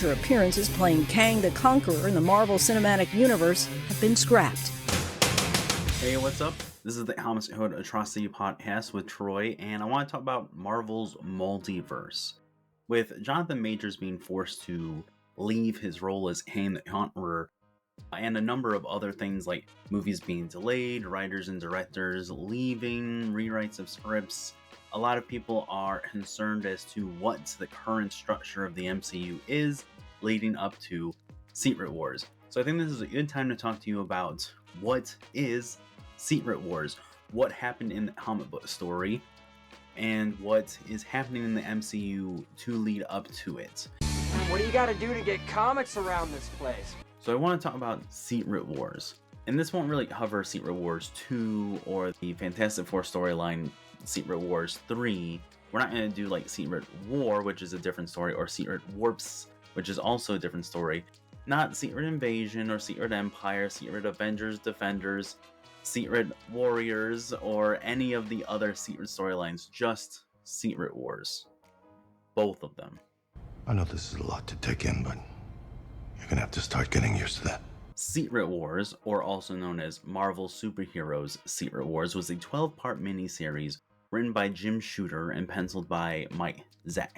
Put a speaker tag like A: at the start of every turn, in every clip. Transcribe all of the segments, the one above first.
A: future appearances playing Kang the Conqueror in the Marvel Cinematic Universe have been scrapped.
B: Hey, what's up? This is the Hood Atrocity Podcast with Troy, and I want to talk about Marvel's Multiverse. With Johnathon Majors being forced to leave his role as Kang the Conqueror, and a number of other things like movies being delayed, writers and directors leaving, rewrites of scripts, a lot of people are concerned as to what the current structure of the MCU is leading up to Secret Wars. So I think this is a good time to talk to you about what is Secret Wars, what happened in the comic book story, and what is happening in the MCU to lead up to it.
C: What do you gotta do to get comics around this place?
B: So I want to talk about Secret Wars. And this won't really cover Secret Wars 2 or the Fantastic Four storyline Secret Wars 3. We're not going to do like Secret War, which is a different story, or Secret Warps, which is also a different story. Not Secret Invasion or Secret Empire, Secret Avengers, Defenders, Secret Warriors, or any of the other secret storylines, just Secret Wars. Both of them.
D: I know this is a lot to take in, but you're gonna have to start getting used to that.
B: Secret Wars, or also known as Marvel Superheroes Secret Wars, was a 12-part miniseries written by Jim Shooter and penciled by Mike Zeck.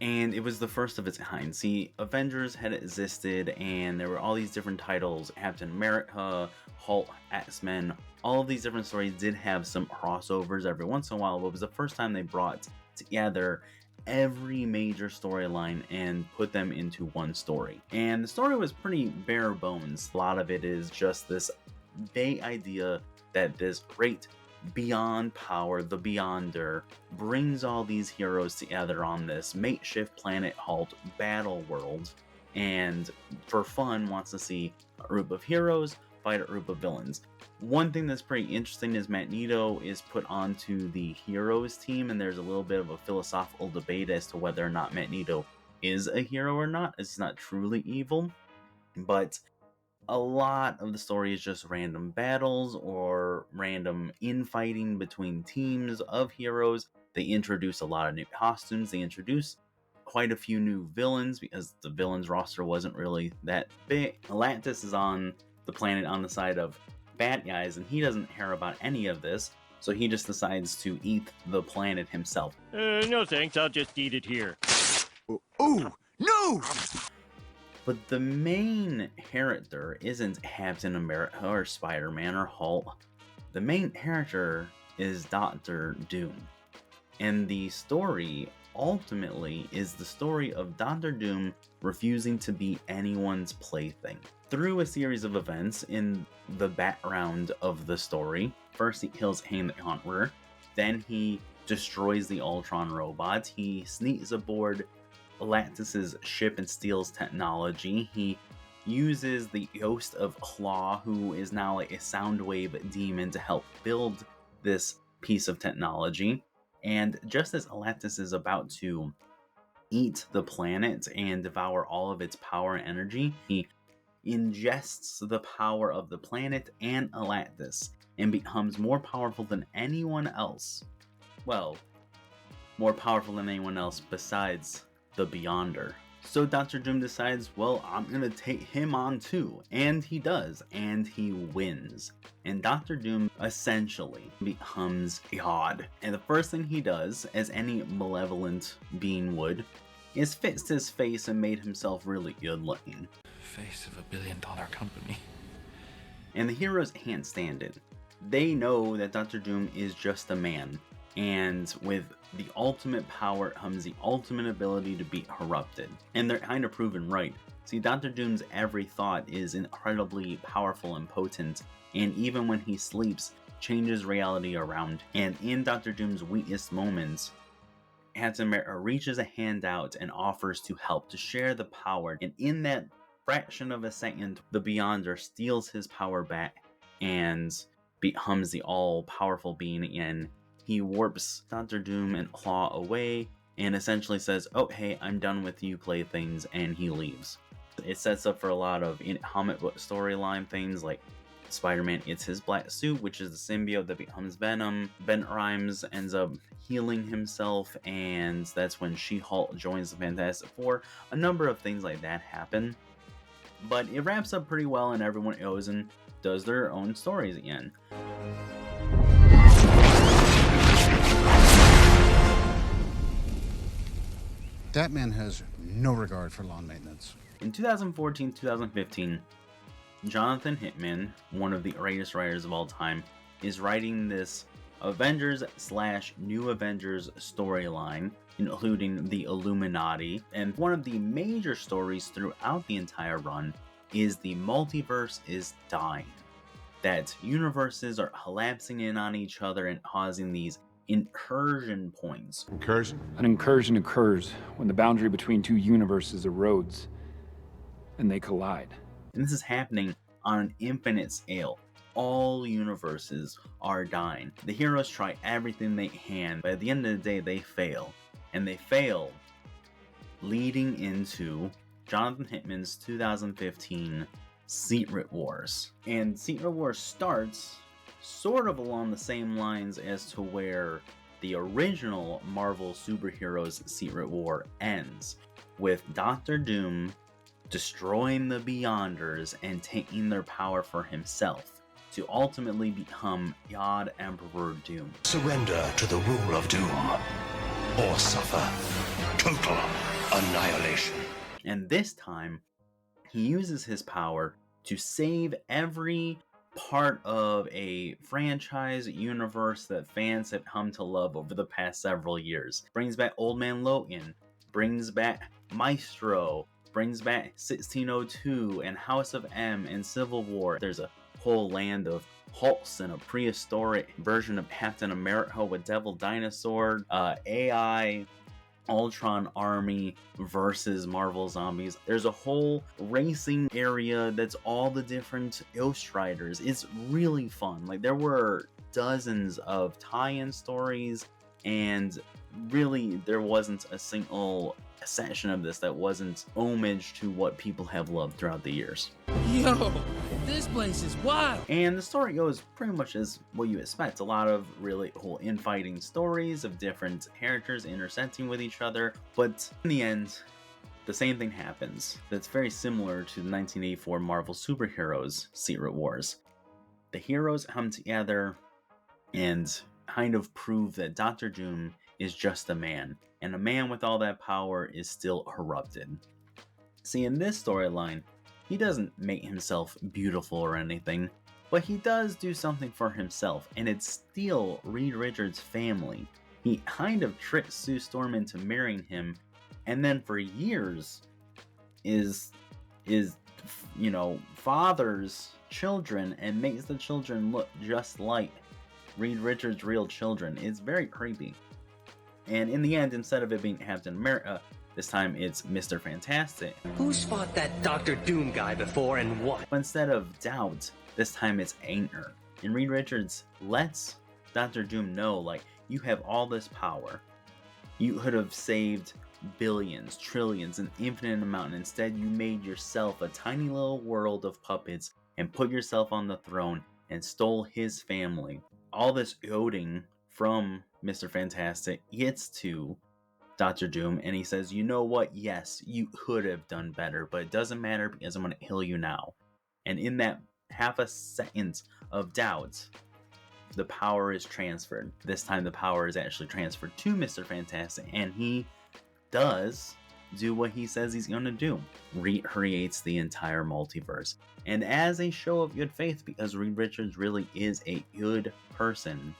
B: And it was the first of its kind. See, Avengers had existed, and there were all these different titles. Captain America, Hulk, X-Men, all of these different stories did have some crossovers every once in a while, but it was the first time they brought together every major storyline and put them into one story. And the story was pretty bare bones. A lot of it is just this vague idea that this great beyond power, the Beyonder, brings all these heroes together on this makeshift planet called Battle World, and for fun wants to see a group of heroes fight a group of villains. One thing that's pretty interesting is Magneto is put onto the heroes team, and there's a little bit of a philosophical debate as to whether or not Magneto is a hero or not. It's not truly evil, but a lot of the story is just random battles or random infighting between teams of heroes. They introduce a lot of new costumes. They introduce quite a few new villains because the villains roster wasn't really that big. Galactus is on the planet on the side of bad guys, and he doesn't care about any of this, so he just decides to eat the planet himself.
E: No thanks, I'll just eat it here.
D: Oh, no!
B: But the main character isn't Captain America or Spider-Man or Hulk. The main character is Doctor Doom. And the story ultimately is the story of Doctor Doom refusing to be anyone's plaything. Through a series of events in the background of the story, first he kills Kang the Conqueror, then he destroys the Ultron robots, he sneaks aboard Galactus's ship and steals technology. He uses the ghost of Claw, who is now like a Soundwave demon, to help build this piece of technology. And just as Galactus is about to eat the planet and devour all of its power and energy, he ingests the power of the planet and Galactus and becomes more powerful than anyone else. Well, more powerful than anyone else besides the Beyonder. So Dr. Doom decides, well, I'm gonna take him on too. And he does, and he wins. And Dr. Doom essentially becomes God. And the first thing he does, as any malevolent being would, is fixed his face and made himself really good looking.
F: Face of $1 billion company.
B: And the heroes can't stand it. They know that Dr. Doom is just a man. And with the ultimate power comes the ultimate ability to be corrupted. And they're kind of proven right. See, Dr. Doom's every thought is incredibly powerful and potent, and even when he sleeps, changes reality around. And in Dr. Doom's weakest moments, Captain America reaches a hand out and offers to help, to share the power. And in that fraction of a second, the Beyonder steals his power back and becomes the all-powerful being again. He warps Dr. Doom and Claw away and essentially says, oh hey, I'm done with you playthings, and he leaves. It sets up for a lot of comic book storyline things like Spider-Man gets his black suit, which is the symbiote that becomes Venom. Ben Rhymes ends up healing himself, and that's when She-Hulk joins the Fantastic Four. A number of things like that happen, but it wraps up pretty well, and everyone goes and does their own stories again.
G: That man has no regard for lawn maintenance.
B: In 2014-2015, Johnathon Hickman, one of the greatest writers of all time, is writing this Avengers/New Avengers storyline, including the Illuminati, and one of the major stories throughout the entire run is the multiverse is dying. That universes are collapsing in on each other and causing these incursion points.
D: Incursion?
H: An incursion occurs when the boundary between two universes erodes and they collide.
B: And this is happening on an infinite scale. All universes are dying. The heroes try everything they can, but at the end of the day, they fail. And they fail, leading into Johnathon Hickman's 2015 Secret Wars. And Secret Wars starts sort of along the same lines as to where the original Marvel superheroes Secret War ends, with Doctor Doom destroying the Beyonders and taking their power for himself to ultimately become God Emperor Doom.
D: Surrender to the rule of Doom, or suffer total annihilation.
B: And this time, he uses his power to save every part of a franchise universe that fans have come to love over the past several years. Brings back Old Man Logan, brings back Maestro, brings back 1602 and House of M and Civil War. There's a whole land of Hulks and a prehistoric version of Captain America with Devil Dinosaur, AI, Ultron Army versus Marvel Zombies. There's a whole racing area that's all the different Ghost Riders. It's really fun. Like, there were dozens of tie-in stories, and really there wasn't a single section of this that wasn't homage to what people have loved throughout the years.
I: Yo, this place is wild.
B: And the story goes pretty much as what you expect. A lot of really cool infighting stories of different characters intersecting with each other. But in the end, the same thing happens that's very similar to the 1984 Marvel Superheroes Secret Wars. The heroes come together and kind of prove that Doctor Doom is just a man, and a man with all that power is still corrupted. See, in this storyline, he doesn't make himself beautiful or anything, but he does do something for himself, and it's steal Reed Richards' family. He kind of tricks Sue Storm into marrying him, and then for years fathers children and makes the children look just like Reed Richards' real children. It's very creepy. And in the end, instead of it being Captain America, this time it's Mr. Fantastic.
C: Who's fought that Dr. Doom guy before and what?
B: But instead of doubt, this time it's anger. And Reed Richards lets Dr. Doom know, like, you have all this power. You could have saved billions, trillions, an infinite amount, and instead you made yourself a tiny little world of puppets and put yourself on the throne and stole his family. All this goading from Mr. Fantastic gets to Dr. Doom, and he says, you know what, yes, you could have done better, but it doesn't matter because I'm going to kill you now. And in that half a second of doubt, the power is transferred. This time the power is actually transferred to Mr. Fantastic, and he does do what he says he's going to do. Recreates the entire multiverse. And as a show of good faith, because Reed Richards really is a good person,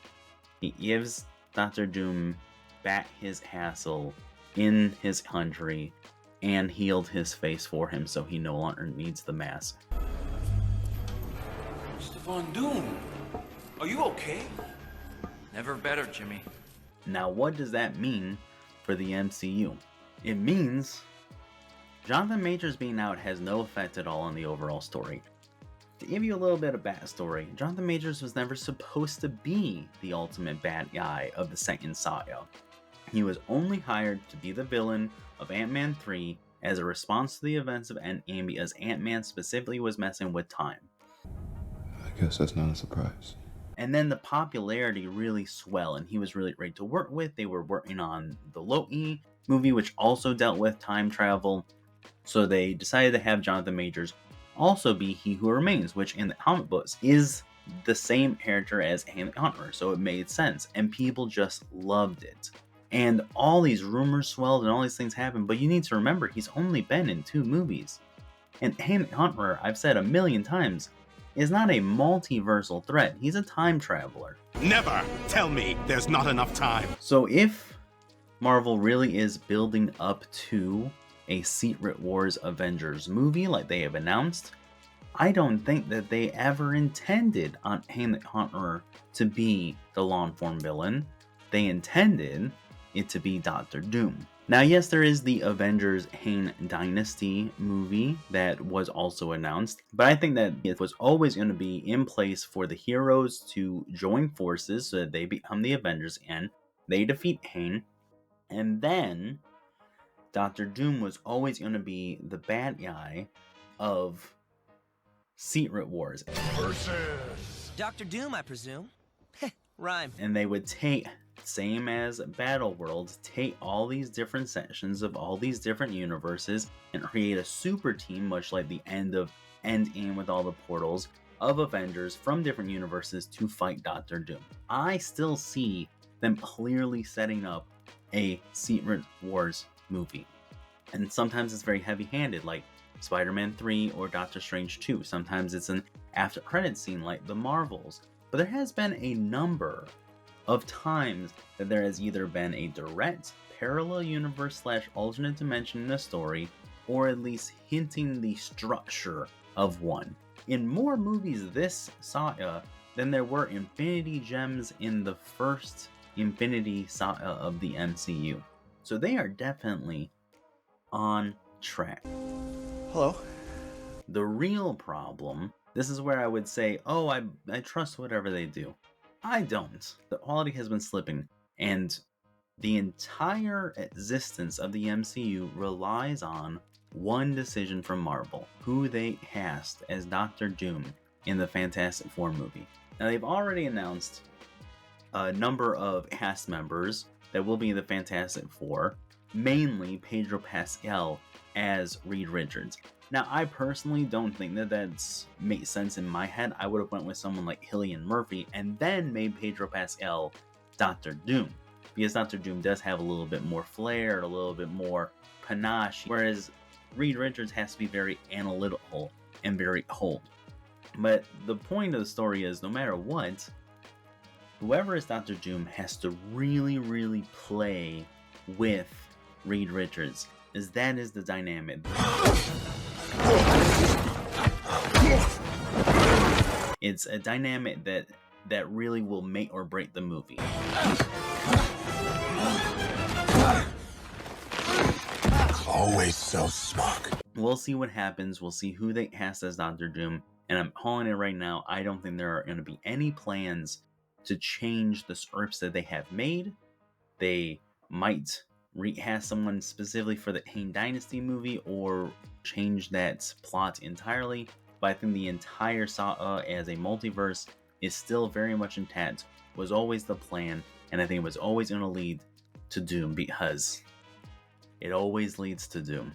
B: he gives Dr. Doom back his castle in his country and healed his face for him so he no longer needs the mask.
F: Stefan Doom, are you okay? Never better, Jimmy.
B: Now, what does that mean for the MCU? It means Johnathon Majors being out has no effect at all on the overall story. To give you a little bit of backstory, Johnathon Majors was never supposed to be the ultimate bad guy of the second saga. He was only hired to be the villain of Ant-Man 3 as a response to the events of Endgame because Ant-Man specifically was messing with time.
D: I
J: guess that's not a surprise.
B: And then the popularity really swelled, and he was really great to work with. They were working on the Loki movie, which also dealt with time travel. So they decided to have Johnathon Majors also be He Who Remains, which in the comic books is the same character as Hickman Hunter. So it made sense, and people just loved it. And all these rumors swelled and all these things happened, but you need to remember he's only been in 2 movies. And Hickman Hunter, I've said a million times, is not a multiversal threat. He's a time traveler.
D: Never tell me there's not enough time.
B: So if Marvel really is building up to a Secret Wars Avengers movie like they have announced, I don't think that they ever intended on Hickman Hunter to be the long-form villain. They intended it to be Doctor Doom. Now, yes, there is the Avengers Kang Dynasty movie that was also announced, but I think that it was always going to be in place for the heroes to join forces so that they become the Avengers and they defeat Kang, and then Doctor Doom was always going to be the bad guy of Secret Wars.
K: Versus Doctor Doom, I presume. Rhyme.
B: And they would take, same as Battle World, take all these different sections of all these different universes and create a super team, much like the end of Endgame with all the portals of Avengers from different universes to fight Doctor Doom. I still see them clearly setting up a Secret Wars movie. And sometimes it's very heavy-handed, like Spider-Man 3 or Doctor Strange 2. Sometimes it's an after-credits scene like the Marvels. But there has been a number of times that there has either been a direct parallel universe / alternate dimension in a story, or at least hinting the structure of one. In more movies this saga than there were Infinity Gems in the first Infinity Saga of the MCU. So they are definitely on track.
L: Hello.
B: The real problem, this is where I would say, oh, I trust whatever they do. I don't. The quality has been slipping, and the entire existence of the MCU relies on one decision from Marvel: who they cast as Doctor Doom in the Fantastic Four movie. Now, they've already announced a number of cast members that will be in the Fantastic Four, mainly Pedro Pascal as Reed Richards. Now, I personally don't think that that's makes sense in my head. I would have went with someone like Cillian Murphy and then made Pedro Pascal Doctor Doom, because Doctor Doom does have a little bit more flair, a little bit more panache, whereas Reed Richards has to be very analytical and very cold. But the point of the story is, no matter what, whoever is Doctor Doom has to really, really play with Reed Richards, as that is the dynamic. It's a dynamic that really will make or break the movie.
D: Always so smug.
B: We'll see what happens. We'll see who they cast as Doctor Doom. And I'm calling it right now. I don't think there are going to be any plans to change the scripts that they have made. They might recast someone specifically for the Kang Dynasty movie or change that plot entirely. But I think the entire saga as a multiverse is still very much intact. Was always the plan, and I think it was always going to lead to Doom, because it always leads to Doom.